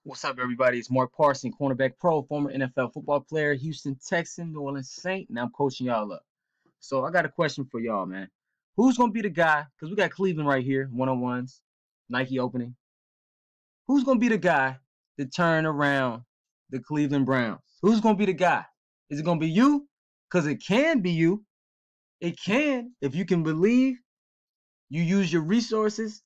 What's up, everybody? It's Mark Parson, Cornerback Pro, former NFL football player, Houston Texan, New Orleans Saint, and I'm coaching y'all up. So I got a question for y'all, man. Who's going to be the guy, because we got Cleveland right here, one-on-ones, Nike opening. Who's going to be the guy to turn around the Cleveland Browns? Who's going to be the guy? Is it going to be you? Because it can be you. It can, if you can believe, you use your resources,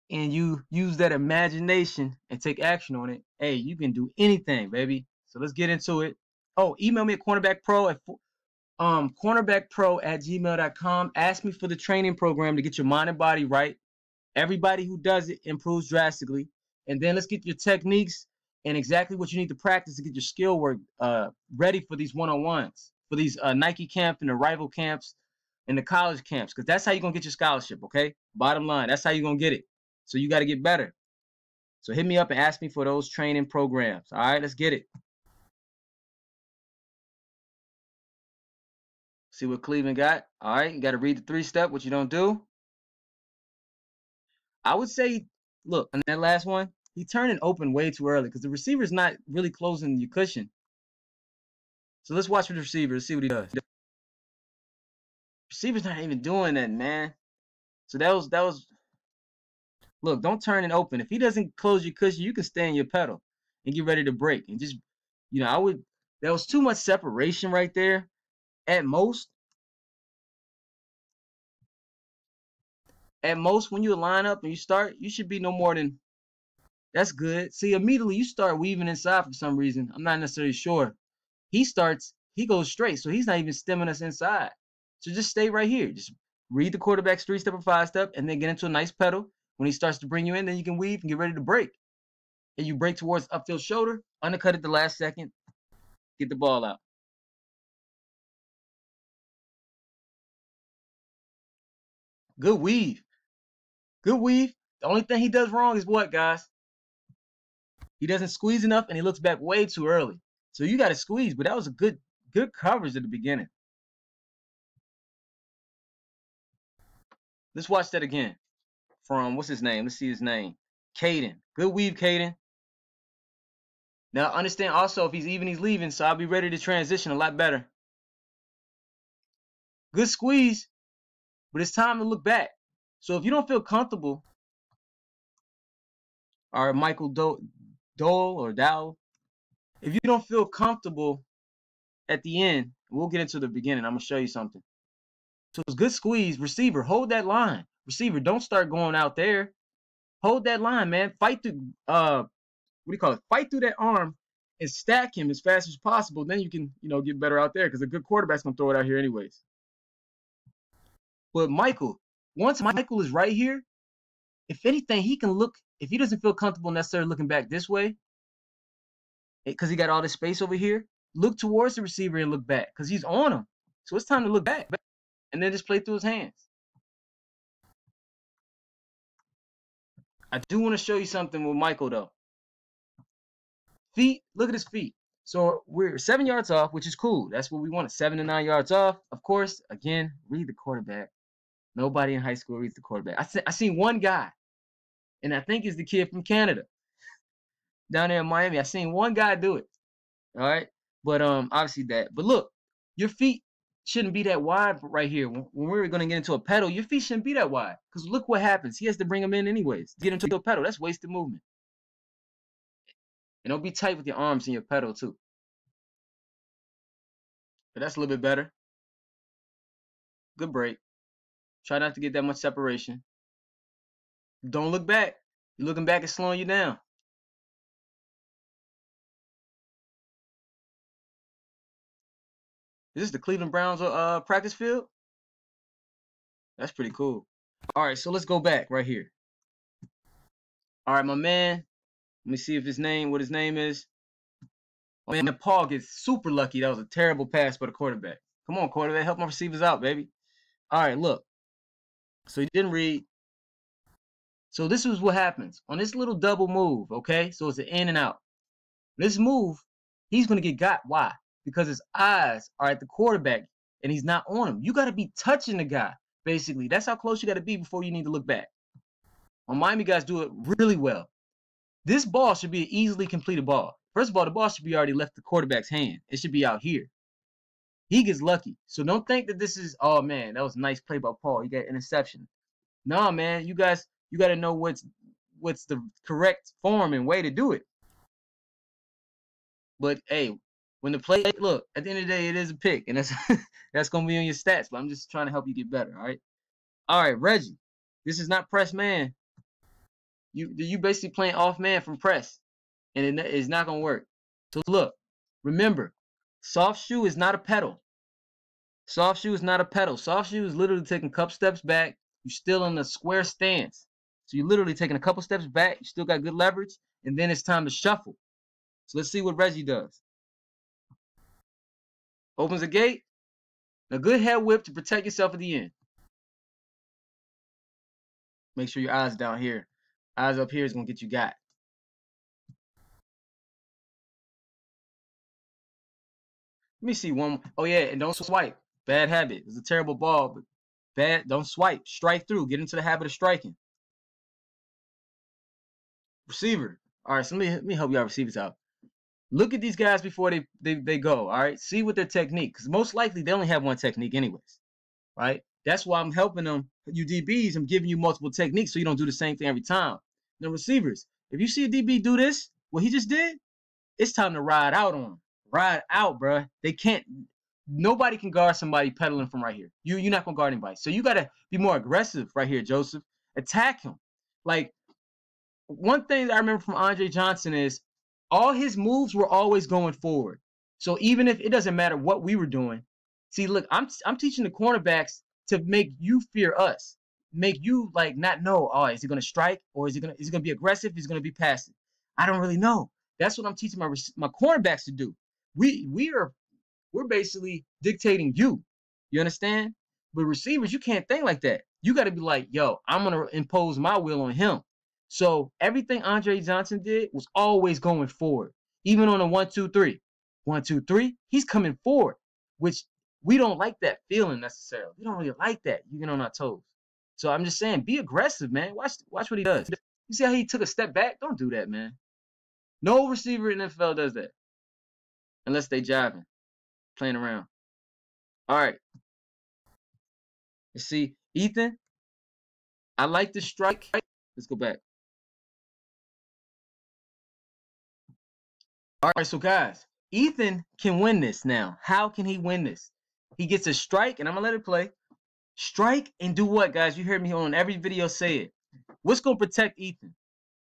and you use that imagination and take action on it, hey, you can do anything, baby. So let's get into it. Oh, email me at cornerbackpro at cornerbackpro@gmail.com. Ask me for the training program to get your mind and body right. Everybody who does it improves drastically. And then let's get your techniques and exactly what you need to practice to get your skill work ready for these one-on-ones, for these Nike camp and the rival camps and the college camps, because that's how you're going to get your scholarship, okay? Bottom line, that's how you're going to get it. So you got to get better. So hit me up and ask me for those training programs. All right, let's get it. See what Cleveland got. All right, you got to read the 3-step, which you don't do. I would say, look, on that last one, he turned it open way too early because the receiver's not really closing your cushion. So let's watch with the receiver. Let's see what he does. The receiver's not even doing that, man. So that was. Look, don't turn it open. If he doesn't close your cushion, you can stay in your pedal and get ready to break. And just, there was too much separation right there. At most, when you line up and you start, you should be no more than, that's good. See, immediately you start weaving inside for some reason. I'm not necessarily sure. He goes straight. So he's not even stemming us inside. So just stay right here. Just read the quarterback's 3-step or 5-step and then get into a nice pedal. When he starts to bring you in, then you can weave and get ready to break. And you break towards upfield shoulder, undercut at the last second, get the ball out. Good weave. Good weave. The only thing he does wrong is what, guys? He doesn't squeeze enough and he looks back way too early. So you got to squeeze, but that was a good coverage at the beginning. Let's watch that again. From, what's his name? Let's see his name. Caden. Good weave, Caden. Now, understand also, if he's even, he's leaving, so I'll be ready to transition a lot better. Good squeeze, but it's time to look back. So if you don't feel comfortable, or Michael Dole or Dow, if you don't feel comfortable at the end, we'll get into the beginning. I'm going to show you something. So it's good squeeze. Receiver, hold that line. Receiver, don't start going out there. Hold that line, man. Fight through, Fight through that arm and stack him as fast as possible. Then you can, get better out there because a good quarterback's going to throw it out here anyways. But Michael, once Michael is right here, if anything, he can look, if he doesn't feel comfortable necessarily looking back this way, because he got all this space over here, look towards the receiver and look back because he's on him. So it's time to look back and then just play through his hands. I do want to show you something with Michael, though. Feet, look at his feet. So we're 7 yards off, which is cool. That's what we wanted, 7 to 9 yards off. Of course, again, read the quarterback. Nobody in high school reads the quarterback. I seen one guy, and I think it's the kid from Canada, down there in Miami. I seen one guy do it. All right, but obviously that. But look, your feet shouldn't be that wide right here. When we're gonna get into a pedal, your feet shouldn't be that wide. Because look what happens. He has to bring them in anyways to get into a pedal. That's wasted movement. And don't be tight with your arms in your pedal too. But that's a little bit better. Good break. Try not to get that much separation. Don't look back. You're looking back, it's slowing you down. Is this the Cleveland Browns practice field? That's pretty cool. All right, so let's go back right here. All right, my man. Let me see if what his name is. Oh, man, Paul gets super lucky. That was a terrible pass by the quarterback. Come on, quarterback. Help my receivers out, baby. All right, look. So he didn't read. So this is what happens on this little double move, okay? So it's an in and out. This move, he's going to get got. Why? Because his eyes are at the quarterback and he's not on him. You got to be touching the guy, basically. That's how close you got to be before you need to look back. Miami guys do it really well. This ball should be an easily completed ball. First of all, the ball should be already left the quarterback's hand. It should be out here. He gets lucky. So don't think that this is, oh man, that was a nice play by Paul. You got interception. Nah, man, you got to know what's the correct form and way to do it. But hey, when the play, look, at the end of the day, it is a pick, and that's that's gonna be on your stats. But I'm just trying to help you get better. All right, Reggie. This is not press man. You basically playing off man from press, and it's not gonna work. So look, remember, soft shoe is not a pedal. Soft shoe is not a pedal. Soft shoe is literally taking a couple steps back. You're still in a square stance. So you're literally taking a couple steps back. You still got good leverage, and then it's time to shuffle. So let's see what Reggie does. Opens the gate. A good head whip to protect yourself at the end. Make sure your eyes down here. Eyes up here is going to get you got. Let me see one. Oh, yeah, and don't swipe. Bad habit. It's a terrible ball, but bad. Don't swipe. Strike through. Get into the habit of striking. Receiver. All right, so let me help y'all receivers out. Look at these guys before they go, all right? See what their technique, because most likely they only have one technique anyways, right? That's why I'm helping them, you DBs, I'm giving you multiple techniques so you don't do the same thing every time. Now, receivers, if you see a DB do this, what he just did, it's time to ride out on him. Ride out, bruh. They can't, nobody can guard somebody pedaling from right here. You're not going to guard anybody. So you got to be more aggressive right here, Joseph. Attack him. Like, one thing that I remember from Andre Johnson is all his moves were always going forward. So even if it doesn't matter what we were doing, see, look, I'm teaching the cornerbacks to make you fear us, make you like not know, oh, is he gonna strike or is he gonna be aggressive? Is he gonna be passive? I don't really know. That's what I'm teaching my cornerbacks to do. We're basically dictating you. You understand? But receivers, you can't think like that. You got to be like, yo, I'm gonna impose my will on him. So everything Andre Johnson did was always going forward, even on a 1-2-3. 1-2-3, he's coming forward, which we don't like that feeling necessarily. We don't really like that. You get on our toes. So I'm just saying, be aggressive, man. Watch what he does. You see how he took a step back? Don't do that, man. No receiver in the NFL does that, unless they jiving, playing around. All right. Let's see, Ethan. I like the strike. Let's go back. All right, so guys, Ethan can win this now. How can he win this? He gets a strike, and I'm going to let it play. Strike and do what, guys? You heard me on every video say it. What's going to protect Ethan?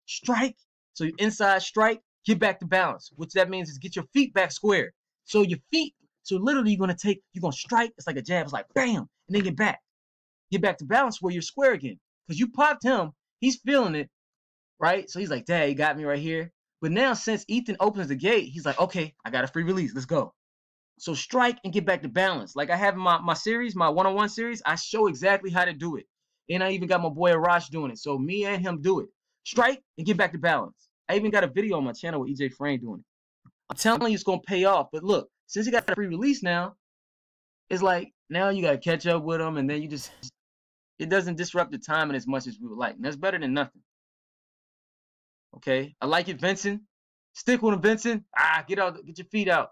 Strike. So you inside strike, get back to balance. Which that means is get your feet back square. So your feet, so literally you're going to strike. It's like a jab. It's like bam, and then get back. Get back to balance where you're square again. Because you popped him. He's feeling it, right? So he's like, Dad, he got me right here. But now since Ethan opens the gate, he's like, okay, I got a free release. Let's go. So strike and get back to balance. Like I have in my series, my one-on-one series, I show exactly how to do it. And I even got my boy Arash doing it. So me and him do it. Strike and get back to balance. I even got a video on my channel with EJ Frame doing it. I'm telling you it's going to pay off. But look, since he got a free release now, it's like now you got to catch up with him. And then it doesn't disrupt the timing as much as we would like. And that's better than nothing. Okay, I like it, Vincent. Stick with him, Vincent. Get your feet out.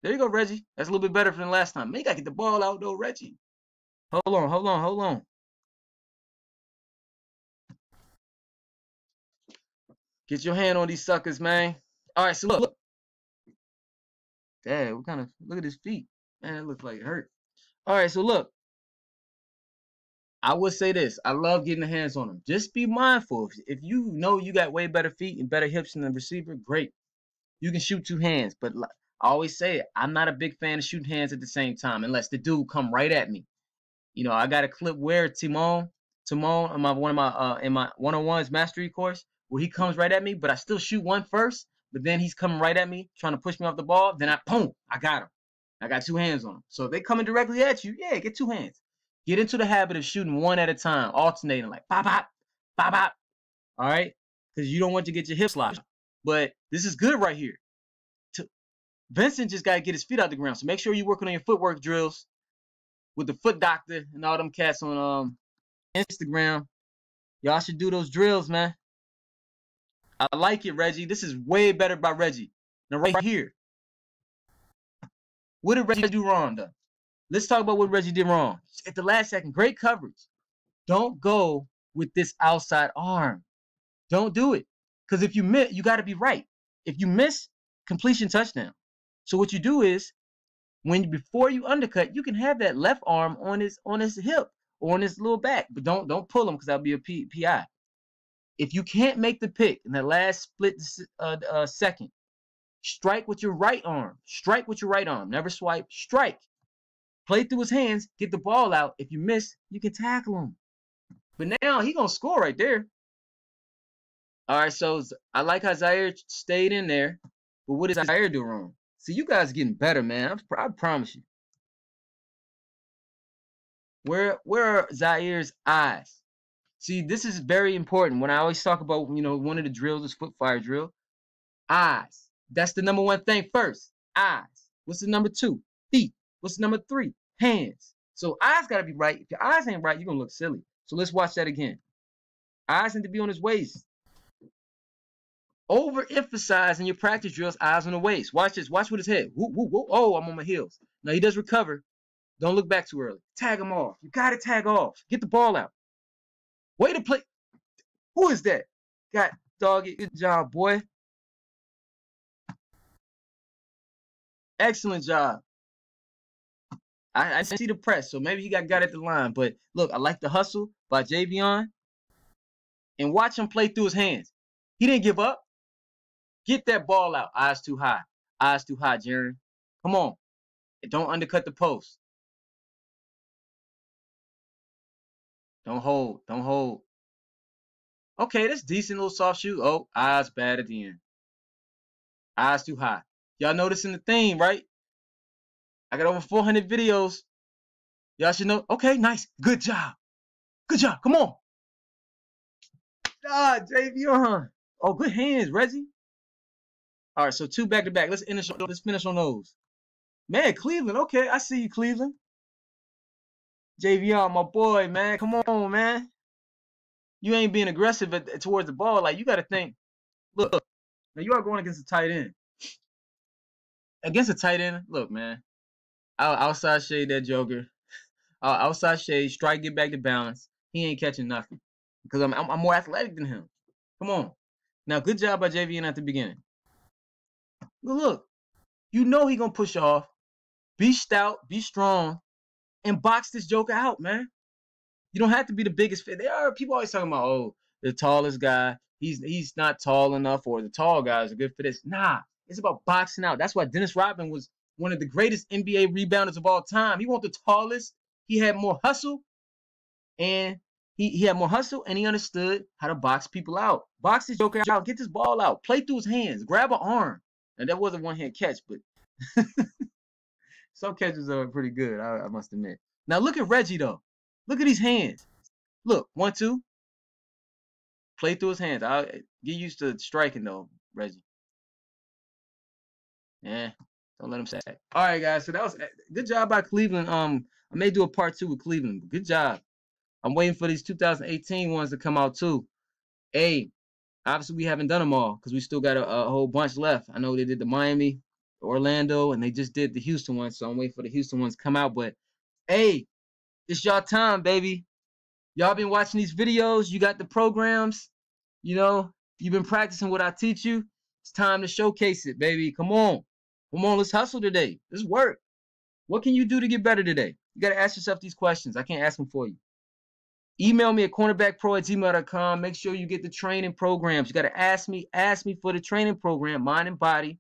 There you go, Reggie. That's a little bit better than last time. Man, you gotta get the ball out though, Reggie. Hold on. Get your hand on these suckers, man. All right, so look. Dad, look at his feet. Man, it looks like it hurt. All right, so look. I would say this. I love getting the hands on them. Just be mindful. If you know you got way better feet and better hips than the receiver, great. You can shoot two hands. But I always say it. I'm not a big fan of shooting hands at the same time unless the dude come right at me. You know, I got a clip where Timon in my one-on-ones mastery course where he comes right at me, but I still shoot one first. But then he's coming right at me, trying to push me off the ball. Then I got him. I got two hands on him. So if they coming directly at you, yeah, get two hands. Get into the habit of shooting one at a time, alternating like pop, pop, pop, pop. All right? Because you don't want to get your hips locked. But this is good right here. Vincent just got to get his feet out the ground. So make sure you're working on your footwork drills with the foot doctor and all them cats on Instagram. Y'all should do those drills, man. I like it, Reggie. This is way better by Reggie. Now, right here, what did Reggie do wrong, though? Let's talk about what Reggie did wrong. At the last second, great coverage. Don't go with this outside arm. Don't do it. Because if you miss, you got to be right. If you miss, completion touchdown. So what you do is, before you undercut, you can have that left arm on his hip or on his little back, but don't pull him because that'll be a PI. If you can't make the pick in the last split second, strike with your right arm. Strike with your right arm. Never swipe. Strike. Play through his hands. Get the ball out. If you miss, you can tackle him. But now he gonna score right there. All right, so I like how Zaire stayed in there, but what did Zaire do wrong? See, you guys getting better, man. I promise you. Where are Zaire's eyes? See, this is very important. When I always talk about, one of the drills is foot fire drill. Eyes. That's the number one thing first. Eyes. What's the number two? Feet. What's the number three? Hands. So eyes got to be right. If your eyes ain't right, you're going to look silly. So let's watch that again. Eyes need to be on his waist. Overemphasize in your practice drills, eyes on the waist. Watch this. Watch with his head. Whoop, whoop, whoop. Oh, I'm on my heels. Now he does recover. Don't look back too early. Tag him off. You got to tag off. Get the ball out. Way to play. Who is that? God dog it. Good job, boy. Excellent job. I see the press, so maybe he got at the line. But look, I like the hustle by Javion. And watch him play through his hands. He didn't give up. Get that ball out. Eyes too high. Eyes too high, Jaren. Come on. Don't undercut the post. Don't hold. Don't hold. Okay, that's decent little soft shoe. Oh, eyes bad at the end. Eyes too high. Y'all noticing the theme, right? I got over 400 videos. Y'all should know. Okay, nice. Good job. Good job. Come on. Ah, Javion. Oh, good hands, Reggie. All right, so 2 back-to-back. Let's finish on those. Man, Cleveland. Okay, I see you, Cleveland. Javion, my boy, man. Come on, man. You ain't being aggressive towards the ball. Like, you got to think. Look, now you are going against a tight end. Against a tight end, look, man. I'll outside shade that joker. I'll outside shade, strike, get back to balance. He ain't catching nothing because I'm more athletic than him. Come on. Now, good job by Javion at the beginning. Look, you know he gonna push off. Be stout, be strong, and box this joker out, man. You don't have to be the biggest fit. There are people always talking about, oh, the tallest guy, he's not tall enough, or the tall guy is a good for this. Nah, it's about boxing out. That's why Dennis Rodman was one of the greatest NBA rebounders of all time. He wasn't the tallest. He had more hustle, and he had more hustle, and he understood how to box people out. Box this joker out. Get this ball out. Play through his hands. Grab an arm. And that wasn't one-hand catch, but some catches are pretty good, I must admit. Now look at Reggie, though. Look at these hands. Look, 1, 2. Play through his hands. I'll get used to striking, though, Reggie. Yeah, don't let him sack. All right, guys. So that was good job by Cleveland. I may do a part 2 with Cleveland. But good job. I'm waiting for these 2018 ones to come out too. Hey, obviously we haven't done them all because we still got a whole bunch left. I know they did the Miami, the Orlando, and they just did the Houston ones. So I'm waiting for the Houston ones to come out. But hey, it's y'all time, baby. Y'all been watching these videos. You got the programs. You've been practicing what I teach you. It's time to showcase it, baby. Come on. Come on, let's hustle today. Let's work. What can you do to get better today? You got to ask yourself these questions. I can't ask them for you. Email me at cornerbackpro@gmail.com. Make sure you get the training programs. You got to ask me for the training program, mind and body.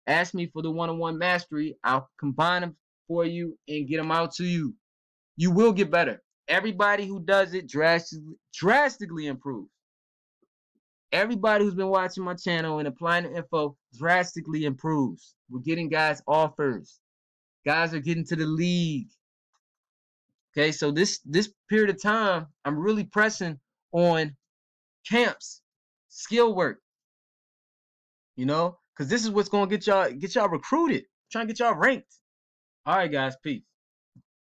Ask me for the one-on-one mastery. I'll combine them for you and get them out to you. You will get better. Everybody who does it drastically improves. Everybody who's been watching my channel and applying the info drastically improves. We're getting guys offers. Guys are getting to the league. Okay, so this period of time, I'm really pressing on camps, skill work. Because this is what's gonna get y'all recruited. I'm trying to get y'all ranked. All right, guys, peace.